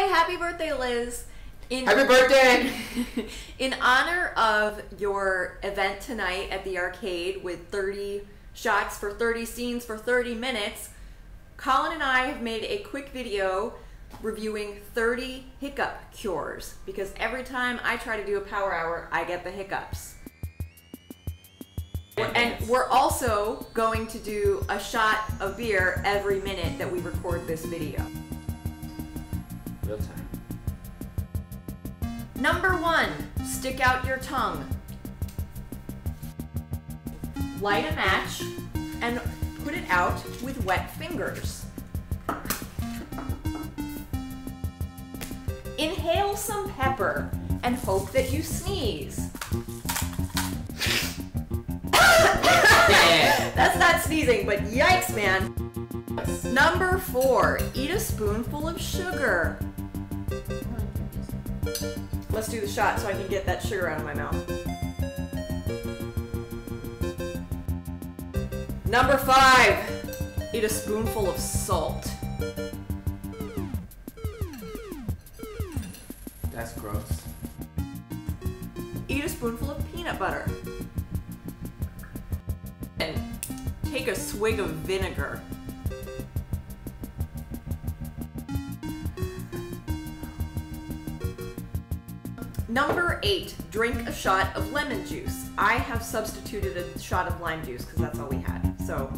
Hi, happy birthday, Liz. Happy birthday! In honor of your event tonight at the arcade with 30 shots for 30 scenes for 30 minutes, Colin and I have made a quick video reviewing 30 hiccup cures because every time I try to do a power hour, I get the hiccups. And we're also going to do a shot of beer every minute that we record this video. Real time. Number 1, stick out your tongue. Light a match and put it out with wet fingers. Inhale some pepper and hope that you sneeze. That's not sneezing, but yikes, man. Number 4, eat a spoonful of sugar. Let's do the shot so I can get that sugar out of my mouth. Number 5, eat a spoonful of salt. That's gross. Eat a spoonful of peanut butter. And take a swig of vinegar. Number 8, drink a shot of lemon juice. I have substituted a shot of lime juice because that's all we had. So.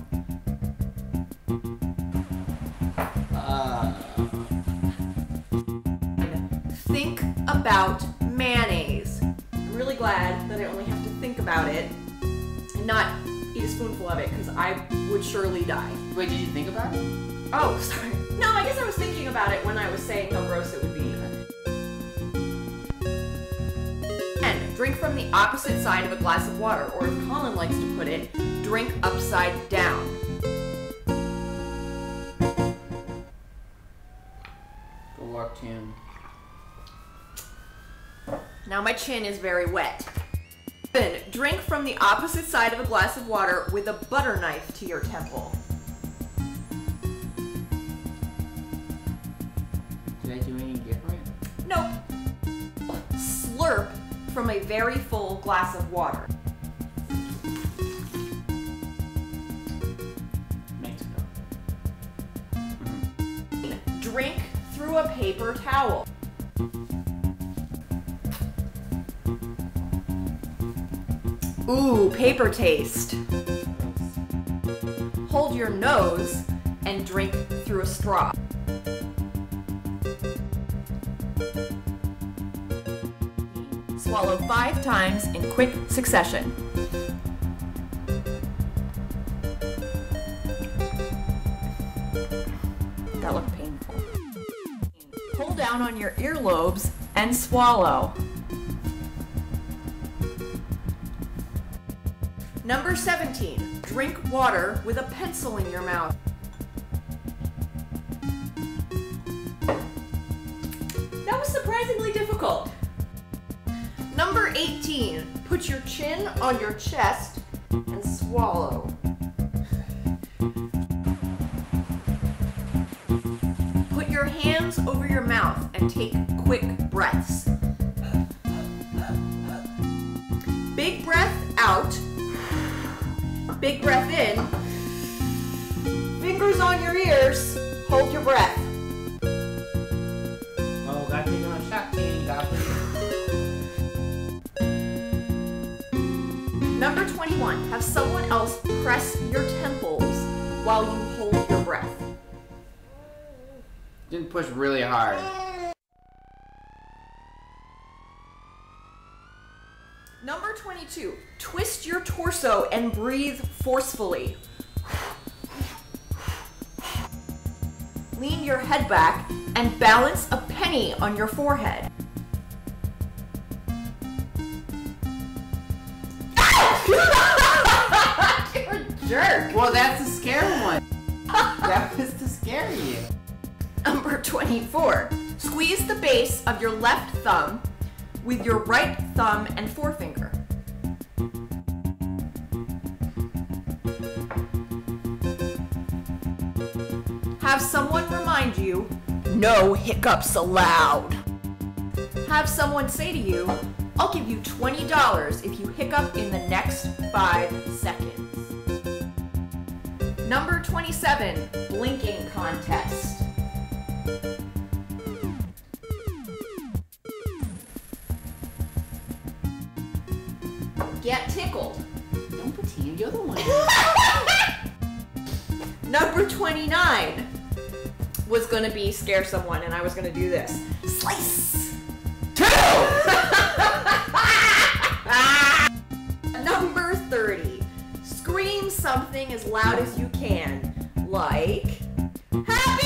Think about mayonnaise. I'm really glad that I only have to think about it and not eat a spoonful of it because I would surely die. Wait, did you think about it? Oh, sorry. No, I guess I was thinking about it when I was saying how gross it would be. And drink from the opposite side of a glass of water, or as Colin likes to put it, drink upside down. Good luck, Tim. Now my chin is very wet. Then drink from the opposite side of a glass of water with a butter knife to your temple. Did I do anything different? Nope. Slurp from a very full glass of water. Mexico. Drink through a paper towel. Ooh, paper taste. Hold your nose and drink through a straw. Swallow 5 times in quick succession. That looked painful. Pull down on your earlobes and swallow. Number 17, drink water with a pencil in your mouth. That was surprisingly difficult. Number 18, put your chin on your chest and swallow. Put your hands over your mouth and take quick breaths. Big breath out. Big breath in. Fingers on your ears. Hold your breath. Oh, gotta take another shot, Tim. Number 21, have someone else press your temples while you hold your breath. Didn't push really hard. Number 22, twist your torso and breathe forcefully. Lean your head back and balance a penny on your forehead. You're a jerk. Well, that's the scary one. That was to scare you. Number 24, squeeze the base of your left thumb with your right thumb and forefinger. Have someone remind you no hiccups allowed. Have someone say to you, I'll give you $20 if you hiccup in the next 5 seconds. Number 27, blinking contest. Get tickled. Don't pretend you're the one. Number 29 was going to be scare someone, and I was going to do this. Slice! 2! Number 30, scream something as loud as you can, like, Happy